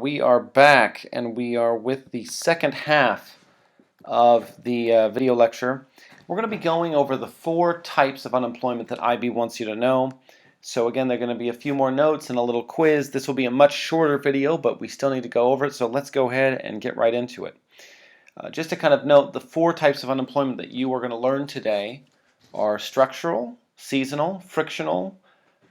We are back, and we are with the second half of the video lecture. We're going to be going over the 4 types of unemployment that IB wants you to know. So again, there are going to be a few more notes and a little quiz. This will be a much shorter video, but we still need to go over it, so let's go ahead and get right into it. Just to kind of note, the 4 types of unemployment that you are going to learn today are structural, seasonal, frictional,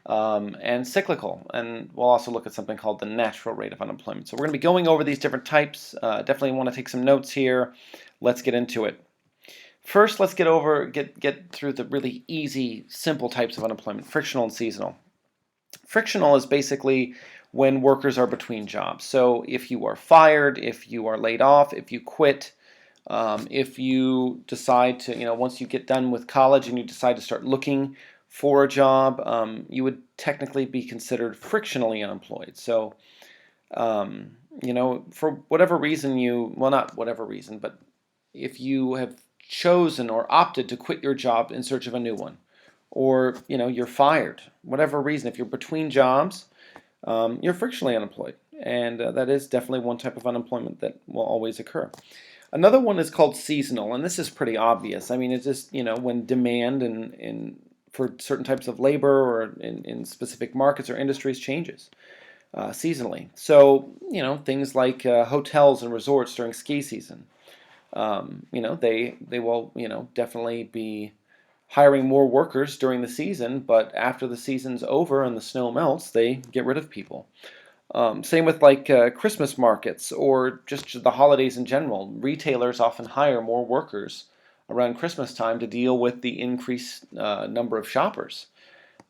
and cyclical. And we'll also look at something called the natural rate of unemployment. So we're going to be going over these different types. Definitely want to take some notes here. Let's get into it. First, let's get through the really easy, simple types of unemployment: frictional and seasonal. Frictional is basically when workers are between jobs. So if you are fired, if you are laid off, if you quit, if you decide to, once you get done with college and you decide to start looking for a job, you would technically be considered frictionally unemployed. So, for whatever reason well, not whatever reason, but if you have chosen or opted to quit your job in search of a new one, or, you're fired, whatever reason, if you're between jobs, you're frictionally unemployed. And that is definitely one type of unemployment that will always occur. Another one is called seasonal, and this is pretty obvious. I mean, it's just, when demand for certain types of labor or in specific markets or industries changes seasonally. So, things like hotels and resorts during ski season, they will, definitely be hiring more workers during the season, but after the season's over and the snow melts, they get rid of people. Same with like Christmas markets or just the holidays in general. Retailers often hire more workers around Christmas time to deal with the increased number of shoppers.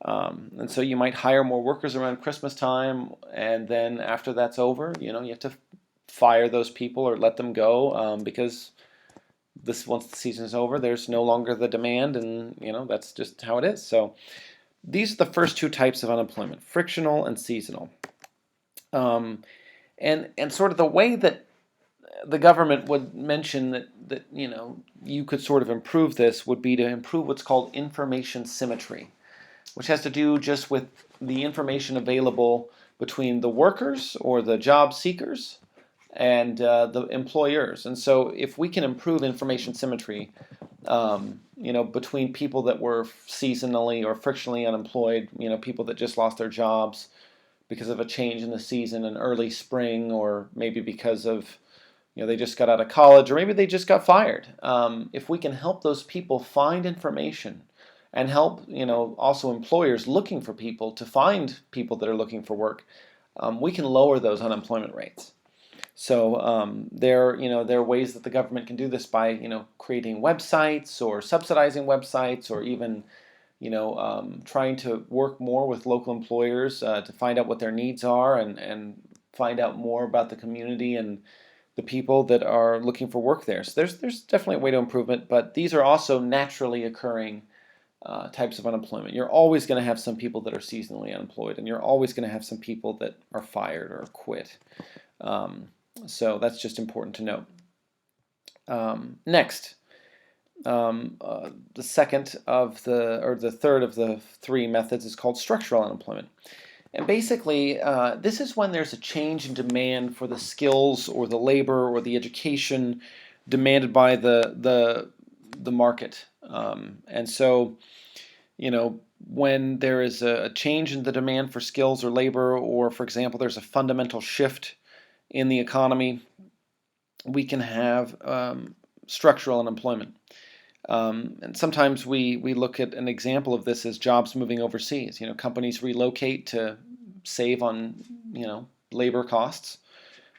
And so you might hire more workers around Christmas time, and then after that's over, you have to fire those people or let them go because once the season is over, there's no longer the demand, and that's just how it is. So these are the first 2 types of unemployment: frictional and seasonal. And sort of the way that the government would mention that you could sort of improve this would be to improve what's called information symmetry, which has to do just with the information available between the workers or the job seekers and the employers. And so if we can improve information symmetry, between people that were seasonally or frictionally unemployed, people that just lost their jobs because of a change in the season in early spring, or maybe because of they just got out of college, or maybe they just got fired. If we can help those people find information and help, also employers looking for people to find people that are looking for work, we can lower those unemployment rates. So there are ways that the government can do this by, creating websites or subsidizing websites, or even, trying to work more with local employers to find out what their needs are and find out more about the community and the people that are looking for work there. So there's definitely a way to improve it, but these are also naturally occurring types of unemployment. You're always going to have some people that are seasonally unemployed, and you're always going to have some people that are fired or quit. So that's just important to note. Next, the third of the 3 methods is called structural unemployment. And basically, this is when there's a change in demand for the skills or the labor or the education demanded by the market. And so, when there is a change in the demand for skills or labor, or for example, there's a fundamental shift in the economy, we can have structural unemployment. And sometimes we look at an example of this as jobs moving overseas. Companies relocate to save on, labor costs.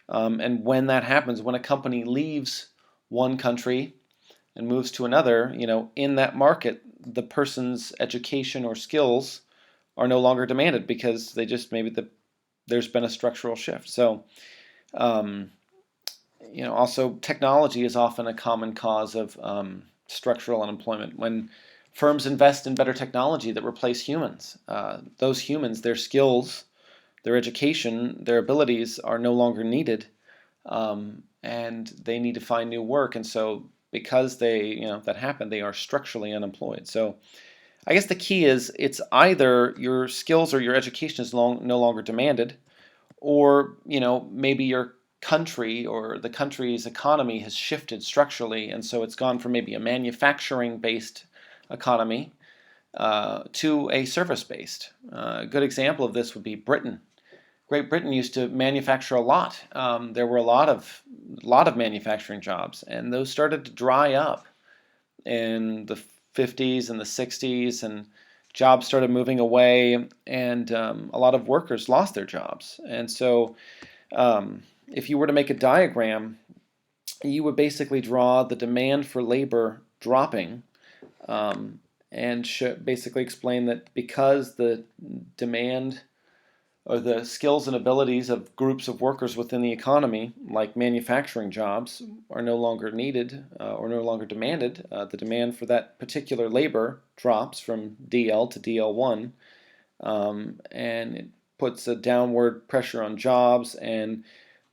And when that happens, when a company leaves one country and moves to another, in that market, the person's education or skills are no longer demanded because they just there's been a structural shift. So, also technology is often a common cause of structural unemployment. When firms invest in better technology that replace humans, those humans, their skills, their education, their abilities are no longer needed, and they need to find new work. And so because that happened, they are structurally unemployed. So I guess the key is it's either your skills or your education is no longer demanded, or maybe your country or the country's economy has shifted structurally, and so it's gone from maybe a manufacturing-based economy to a service-based. A good example of this would be Britain. Great Britain used to manufacture a lot. There were a lot of manufacturing jobs, and those started to dry up in the 50s and the 60s, and jobs started moving away, and a lot of workers lost their jobs. And so if you were to make a diagram, you would basically draw the demand for labor dropping, and basically explain that because the demand or the skills and abilities of groups of workers within the economy, like manufacturing jobs, are no longer needed or no longer demanded, the demand for that particular labor drops from DL to DL1, and it puts a downward pressure on jobs, and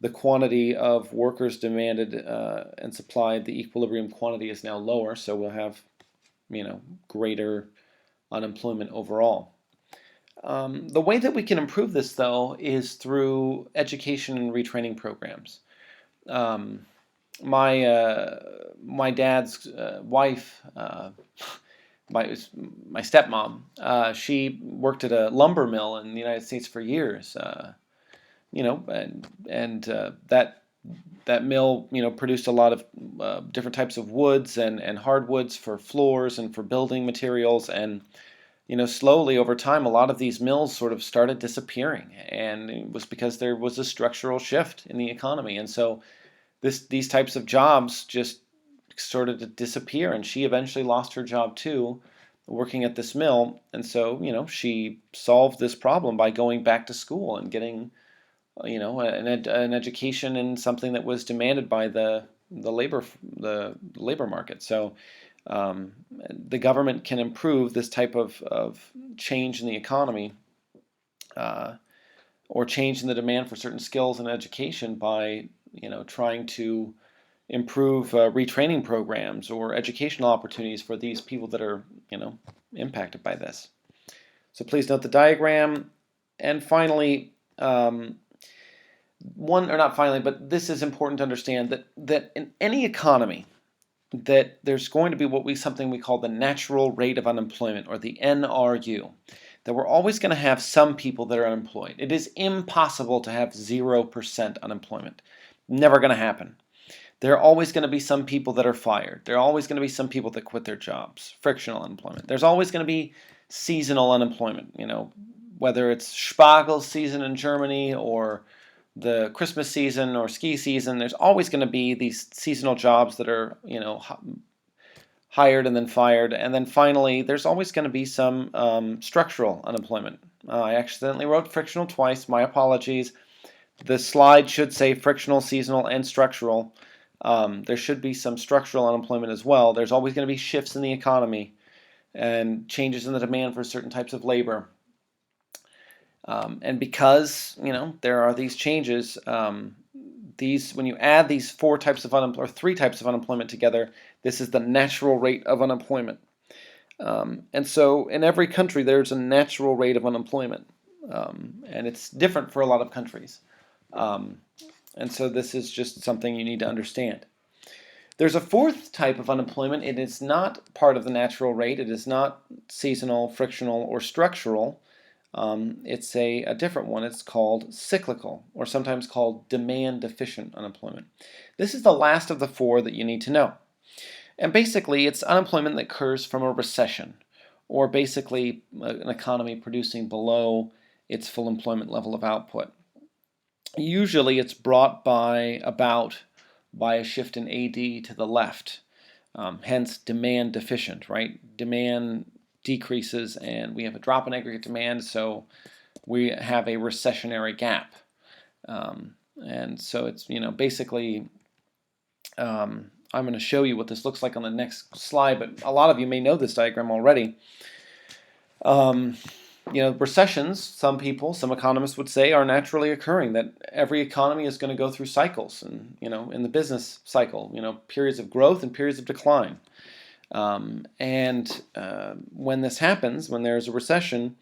the quantity of workers demanded and supplied, the equilibrium quantity is now lower, so we'll have greater unemployment overall. The way that we can improve this, though, is through education and retraining programs. My dad's wife, my stepmom, she worked at a lumber mill in the United States for years. That mill, produced a lot of different types of woods and hardwoods for floors and for building materials, and slowly over time, a lot of these mills sort of started disappearing, and it was because there was a structural shift in the economy, and so these types of jobs just started to disappear, and she eventually lost her job too, working at this mill, and so she solved this problem by going back to school and getting an education in something that was demanded by the labor market. So the government can improve this type of change in the economy or change in the demand for certain skills and education by trying to improve retraining programs or educational opportunities for these people that are impacted by this. So please note the diagram. And finally, but this is important to understand that in any economy, that there's going to be something we call the natural rate of unemployment, or the NRU, that we're always going to have some people that are unemployed. It is impossible to have 0% unemployment. Never going to happen. There are always going to be some people that are fired. There are always going to be some people that quit their jobs. Frictional unemployment. There's always going to be seasonal unemployment, whether it's Spargel season in Germany or the Christmas season or ski season. There's always going to be these seasonal jobs that are, hired and then fired. And then finally, there's always going to be some structural unemployment. I accidentally wrote frictional twice. My apologies. The slide should say frictional, seasonal, and structural. There should be some structural unemployment as well. There's always going to be shifts in the economy and changes in the demand for certain types of labor. And because there are these changes, when you add these three types of unemployment together, this is the natural rate of unemployment. And so in every country there's a natural rate of unemployment, and it's different for a lot of countries. And so this is just something you need to understand. There's a fourth type of unemployment. It is not part of the natural rate. It is not seasonal, frictional, or structural. It's a different one. It's called cyclical, or sometimes called demand-deficient unemployment. This is the last of the four that you need to know. And basically, it's unemployment that occurs from a recession, or basically an economy producing below its full employment level of output. Usually, it's brought by a shift in AD to the left, hence demand-deficient, right? Demand decreases and we have a drop in aggregate demand, so we have a recessionary gap. And so it's basically I'm going to show you what this looks like on the next slide, but a lot of you may know this diagram already. Recessions, some economists would say, are naturally occurring, that every economy is going to go through cycles, and in the business cycle, periods of growth and periods of decline. When this happens, when there's a recession,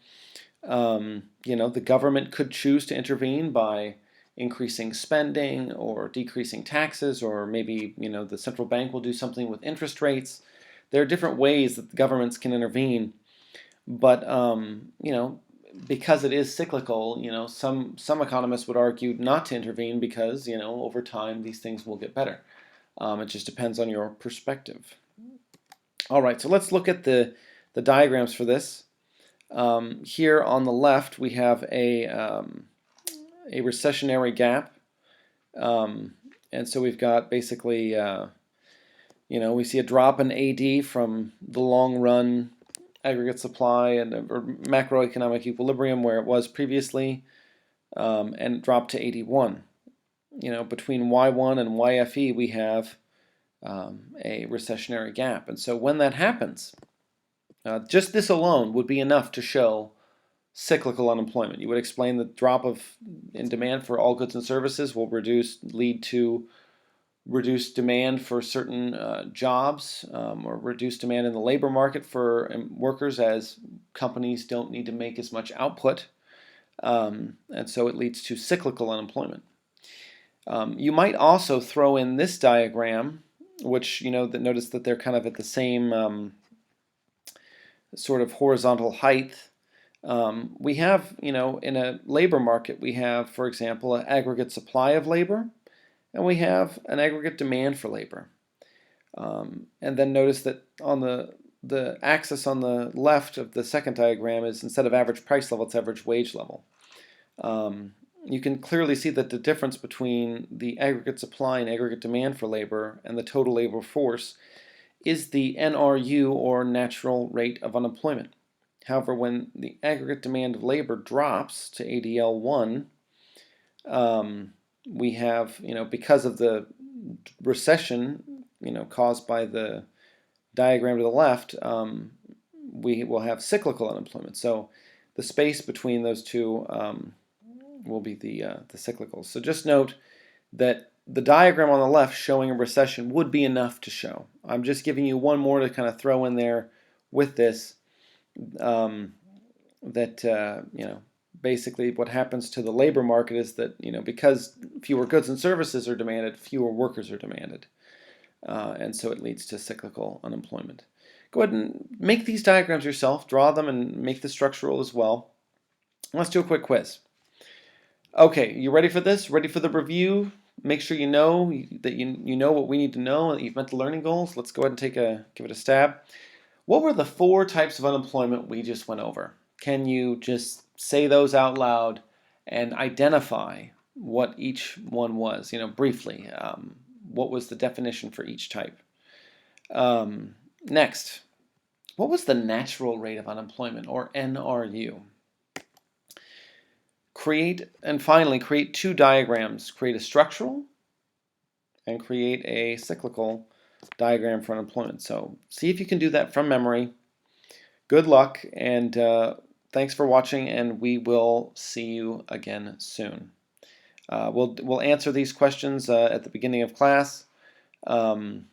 The government could choose to intervene by increasing spending or decreasing taxes, or maybe the central bank will do something with interest rates. There are different ways that the governments can intervene, but because it is cyclical, some economists would argue not to intervene because over time these things will get better. It just depends on your perspective. All right, so let's look at the diagrams for this. Here on the left we have a recessionary gap, and so we've got basically we see a drop in AD from the long run aggregate supply and or macroeconomic equilibrium where it was previously, and dropped to 81. Between Y1 and YFE we have a recessionary gap, and so when that happens, just this alone would be enough to show cyclical unemployment. You would explain the drop in demand for all goods and services will lead to reduced demand for certain jobs, or reduced demand in the labor market for workers as companies don't need to make as much output, and so it leads to cyclical unemployment. You might also throw in this diagram, which notice that they're kind of at the same sort of horizontal height. We have, in a labor market, we have, for example, an aggregate supply of labor, and we have an aggregate demand for labor. And then notice that on the axis on the left of the second diagram is, instead of average price level, it's average wage level. You can clearly see that the difference between the aggregate supply and aggregate demand for labor and the total labor force is the NRU, or natural rate of unemployment. However, when the aggregate demand of labor drops to ADL1, we have, because of the recession, caused by the diagram to the left, we will have cyclical unemployment. So the space between those two will be the cyclicals. So just note that the diagram on the left showing a recession would be enough to show. I'm just giving you one more to kind of throw in there with this, basically what happens to the labor market is that, because fewer goods and services are demanded, fewer workers are demanded. And so it leads to cyclical unemployment. Go ahead and make these diagrams yourself, draw them, and make the structural as well. Let's do a quick quiz. Okay, you ready for this? Ready for the review? Make sure you know that you know what we need to know and that you've met the learning goals. Let's go ahead and give it a stab. What were the 4 types of unemployment we just went over? Can you just say those out loud and identify what each one was, briefly? What was the definition for each type? Next, what was the natural rate of unemployment, or NRU? Finally, create 2 diagrams. Create a structural and create a cyclical diagram for unemployment. So see if you can do that from memory. Good luck, and thanks for watching, and we will see you again soon. We'll answer these questions at the beginning of class and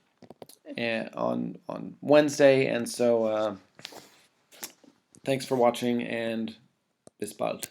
on Wednesday, and so thanks for watching, and bis bald.